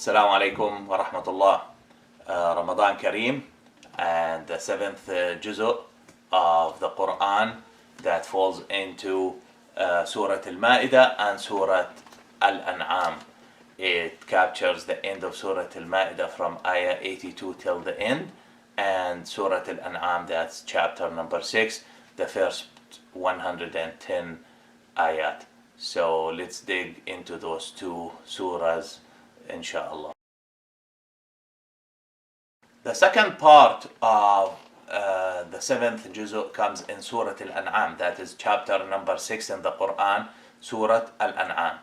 Alsalam Alaikum wa rahmatullah. Ramadan Kareem, and the seventh juzu of the Quran that falls into Surah Al-Maeda and Surah Al-Anaam. It captures the end of Surah Al-Maeda from ayah 82 till the end, and Surah Al-Anaam, that's chapter number 6, the first 110 ayat. So let's dig into those two surahs, inshallah. The second part of the seventh juzu comes in Surah Al-An'am, that is chapter number 6 in the Quran, Surah Al-An'am.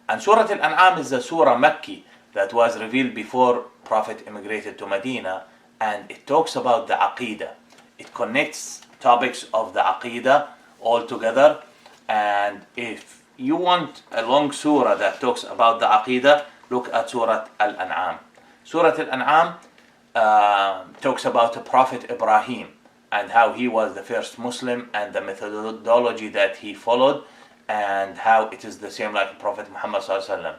And Surah Al-An'am is a surah Makki that was revealed before Prophet immigrated to Medina, and it talks about the Aqidah. It connects topics of the Aqidah all together, and if you want a long surah that talks about the Aqidah, look at Surah Al-An'am. Surah Al-An'am talks about the Prophet Ibrahim and how he was the first Muslim and the methodology that he followed, and how it is the same like Prophet Muhammad sallallahu alaihi wasallam.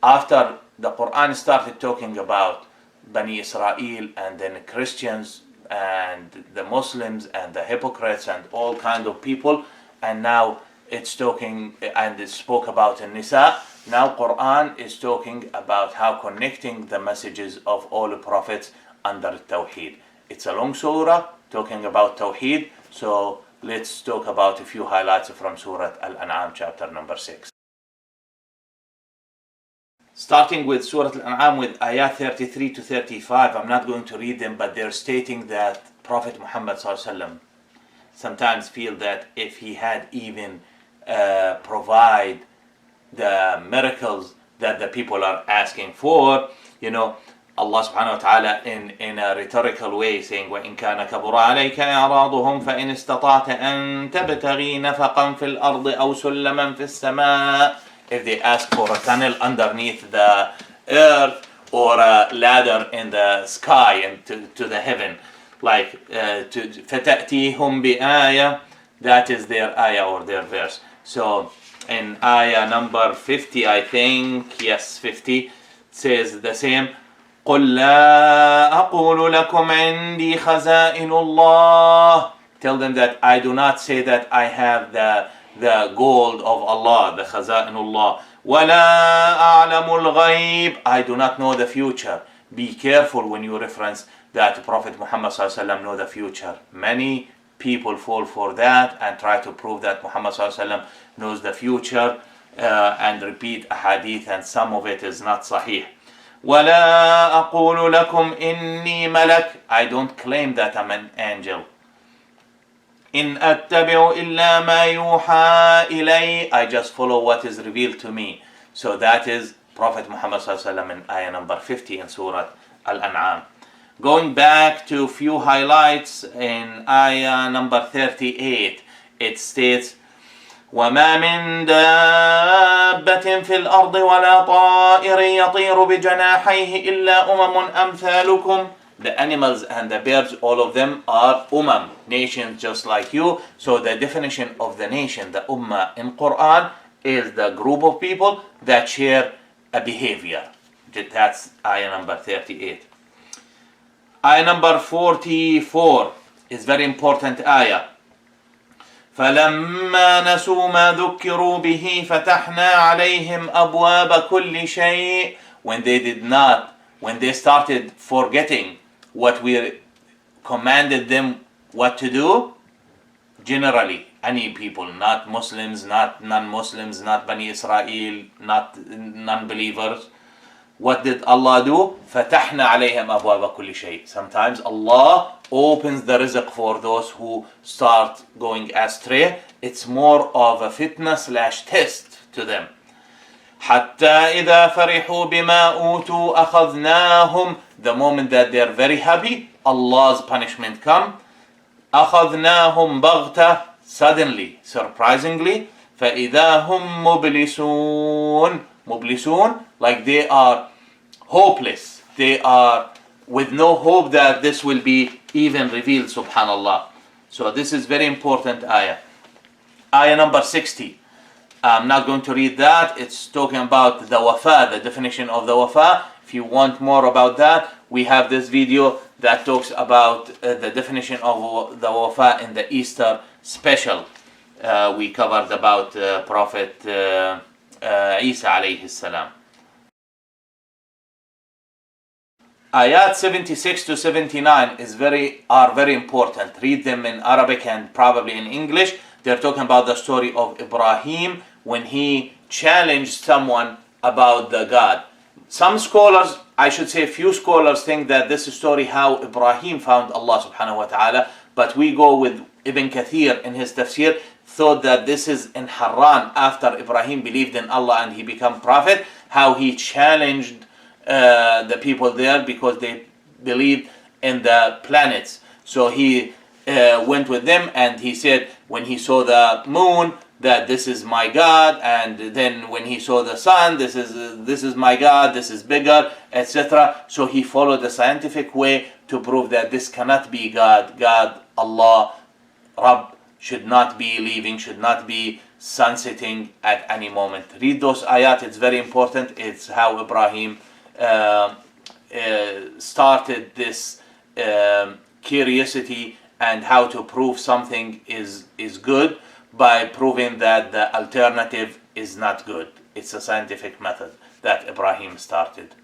After the Quran started talking about Bani Israel and then Christians and the Muslims and the hypocrites and all kind of people, and now it's talking and it spoke about An-Nisa. Now Quran is talking about how connecting the messages of all the prophets under Tawheed. It's a long surah talking about Tawheed, so let's talk about a few highlights from Surah Al-An'am chapter number 6. Starting with Surah Al-An'am with ayat 33 to 35, I'm not going to read them, but they're stating that Prophet Muhammad ﷺ sometimes feel that if he had even provide the miracles that the people are asking for, Allah subhanahu wa ta'ala in a rhetorical way saying, وَإِن كَانَ كَبُرَ عَلَيْكَ إِعْرَاضُهُمْ فَإِنِ اسْتَطَعْتَ أَن تَبْتَغِي نَفَقًا فِي الْأَرْضِ أَوْ سُلَّمًا فِي السَّمَاءِ. If they ask for a tunnel underneath the earth or a ladder in the sky and to the heaven, like فَتَأْتِيهُمْ بِآيَةٍ, that is their ayah or their verse. So in ayah number 50, I think, yes, 50, it says the same. قُلْ لَا أَقُولُ لَكُمْ عِنْدِي خَزَائِنُ اللَّهِ. Tell them that I do not say that I have the gold of Allah, the khaza'inullah. وَلَا أَعْلَمُ الْغَيْبِ. I do not know the future. Be careful when you reference that Prophet Muhammad ﷺ know the future. Many people fall for that and try to prove that Muhammad ﷺ knows the future and repeat a hadith, and some of it is not sahih. وَلَا أَقُولُ لَكُمْ إِنِّي مَلَكٌ. I don't claim that I'm an angel. إِنْ أَتَّبِعُ إِلَّا مَا يُوحَى إِلَيَّ. I just follow what is revealed to me. So that is Prophet Muhammad ﷺ in ayah number 50 in Surah Al-An'am. Going back to a few highlights in ayah number 38, it states, وَمَا مِن دَابَّةٍ فِي الْأَرْضِ وَلَا طَائِرٍ يَطِيرُ بِجَنَاحَيْهِ إِلَّا أُمَمٌ أَمْثَالُكُمْ. The animals and the birds, all of them are nations just like you. So the definition of the nation, the ummah in Quran, is the group of people that share a behavior. That's ayah number 38. Ayah number 44 is very important ayah. فَلَمَّا نَسُوا مَا ذُكِّرُوا بِهِ فَتَحْنَا عَلَيْهِمْ أَبْوَابَ كُلِّ شَيْءٍ. When they started forgetting what we commanded them what to do, generally, any people, not Muslims, not non-Muslims, not Bani Israel, not non-believers, what did Allah do? فَتَحْنَا عَلَيْهِمْ أَبْوَابَ كُلِّ شَيْءٍ. Sometimes Allah opens the rizq for those who start going astray. It's more of a fitna / test to them. حَتَّى إِذَا فَرِحُوا بِمَا أُوتُوا أَخَذْنَاهُمْ. The moment that they're very happy, Allah's punishment come. أَخَذْنَاهُمْ بَغْتَةً. Suddenly, surprisingly. فَإِذَا هُمْ مُبْلِسُونَ. Mublisun, like they are hopeless. They are with no hope that this will be even revealed, subhanallah. So this is very important ayah. Ayah number 60. I'm not going to read that. It's talking about the wafa, the definition of the wafa. If you want more about that, we have this video that talks about the definition of the wafa in the Easter special. We covered about Prophet Isa alayhi salam. Ayat 76 to 79 are very important. Read them in Arabic and probably in English. They're talking about the story of Ibrahim when he challenged someone about the God. Some scholars, I should say few scholars, think that this is story how Ibrahim found Allah subhanahu wa ta'ala, but we go with Ibn Kathir in his tafsir, thought that this is in Haran after Ibrahim believed in Allah and he became prophet, how he challenged the people there because they believed in the planets. So he went with them and he said when he saw the moon that this is my God, and then when he saw the sun, this is my God, this is bigger, etc. So he followed the scientific way to prove that this cannot be God. God, Allah, Rabb should not be leaving, should not be sunsetting at any moment. Read those ayat, it's very important. It's how Ibrahim started this curiosity and how to prove something is good by proving that the alternative is not good. It's a scientific method that Ibrahim started.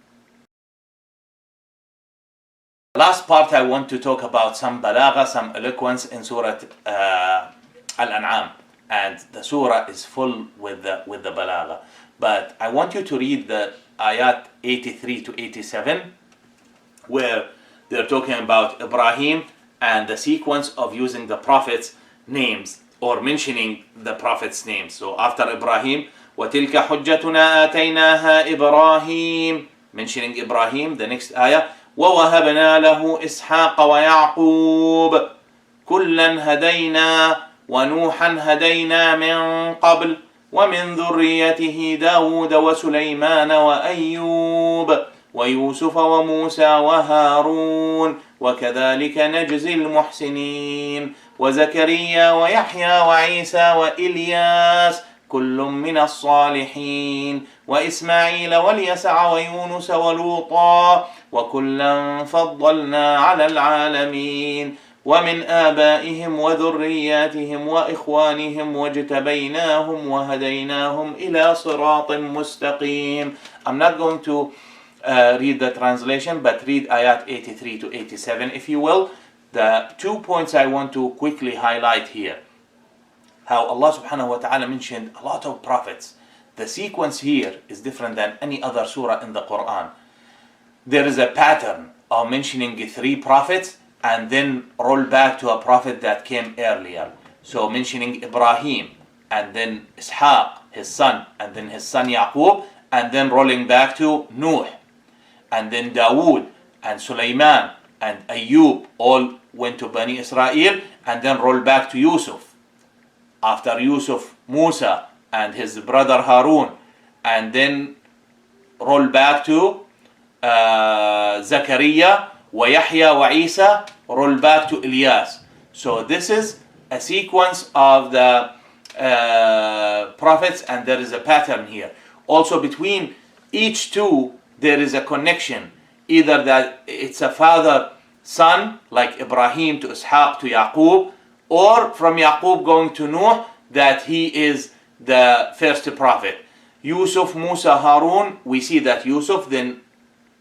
Last part, I want to talk about some balagha, some eloquence in Surah Al-Anaam, and the surah is full with the balagha. But I want you to read the ayat 83 to 87, where they're talking about Ibrahim and the sequence of using the prophets' names or mentioning the prophets' names. So after Ibrahim, وَتِلْكَ حُجَّتُنَا آتَيْنَاهَا إِبْرَاهِيم, mentioning Ibrahim, the next ayah, وَوَهَبْنَا لَهُ إِسْحَاقَ وَيَعْقُوبَ كُلًّا هَدَيْنَا وَنُوحًا هَدَيْنَا مِنْ قَبْلُ وَمِنْ ذُرِّيَّتِهِ دَاوُودَ وَسُلَيْمَانَ وَأَيُّوبَ وَيُوسُفَ وَمُوسَى وَهَارُونَ وَكَذَلِكَ نَجْزِي الْمُحْسِنِينَ وَزَكَرِيَّا وَيَحْيَى وَعِيسَى وَإِلْيَاسَ كُلٌّ مِّنَ الصَّالِحِينَ وَإِسْمَاعِيلَ وَالْيَسَعَ وَيُونُسَ وَلُوطًا وَكُلًّا فَضَّلْنَا عَلَى الْعَالَمِينَ وَمِنْ آبَائِهِمْ وَذُرِّيَّاتِهِمْ وَإِخْوَانِهِمْ وَاجْتَبَيْنَاهُمْ وَهَدَيْنَاهُمْ إِلَى صِرَاطٍ مُسْتَقِيمٍ. I'm not going to read the translation, but read ayat 83 to 87 if you will. The 2 points I want to quickly highlight here. How Allah subhanahu wa ta'ala mentioned a lot of prophets. The sequence here is different than any other surah in the Quran. There is a pattern of mentioning 3 prophets and then roll back to a prophet that came earlier. So mentioning Ibrahim and then Ishaq, his son, and then his son Yaqub, and then rolling back to Nuh, and then Dawood and Sulaiman and Ayub all went to Bani Israel, and then roll back to Yusuf. After Yusuf, Musa and his brother Harun, and then roll back to Zakaria, وَيَحْيَى وَعِيسَى, roll back to Ilyas. So this is a sequence of the prophets, and there is a pattern here. Also between each two there is a connection, either that it's a father-son like Ibrahim to Ishaq to Yaqub, or from Yaqub going to Nuh, that he is the first prophet. Yusuf, Musa, Harun, we see that Yusuf, then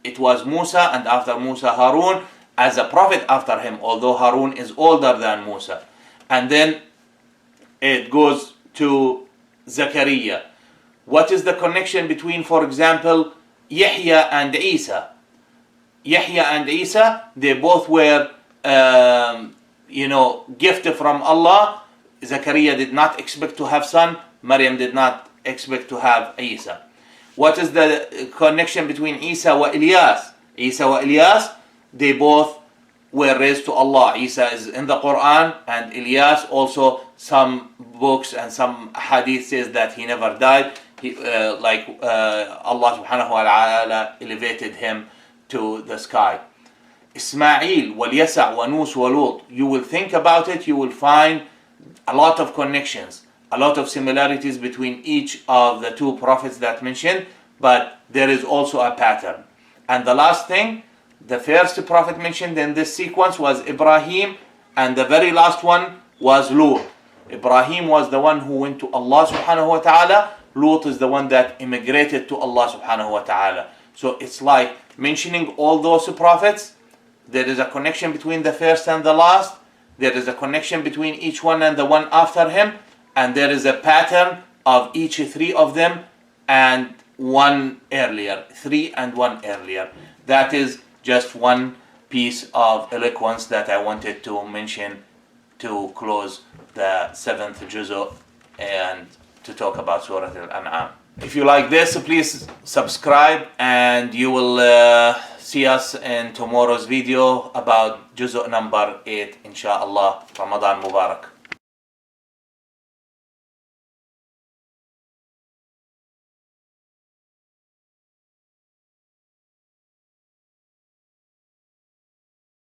it was Musa, and after Musa, Harun as a prophet after him, although Harun is older than Musa. And then it goes to Zakaria. What is the connection between, for example, Yahya and Isa? Yahya and Isa, they both were gifted from Allah. Zakaria did not expect to have son. Maryam did not expect to have Isa. What is the connection between Isa and Ilyas? Isa and Ilyas, they both were raised to Allah. Isa is in the Quran, and Ilyas also, some books and some hadith says that he never died. Allah subhanahu wa ta'ala elevated him to the sky. Ismail, وَالْيَسَعْ وَنُوسْ وَلُوطْ. You will think about it, you will find a lot of connections, a lot of similarities between each of the 2 prophets that mentioned, but there is also a pattern. And the last thing, the first prophet mentioned in this sequence was Ibrahim, and the very last one was Lut. Ibrahim was the one who went to Allah subhanahu wa ta'ala. Lut is the one that immigrated to Allah subhanahu wa ta'ala. So it's like mentioning all those prophets. There is a connection between the first and the last. There is a connection between each one and the one after him. And there is a pattern of each three of them and one earlier. Three and one earlier. That is just one piece of eloquence that I wanted to mention to close the 7th juz'u and to talk about Surah Al-Anaam. If you like this, please subscribe, and you will see us in tomorrow's video about juz'u number 8, inshallah. Ramadan Mubarak.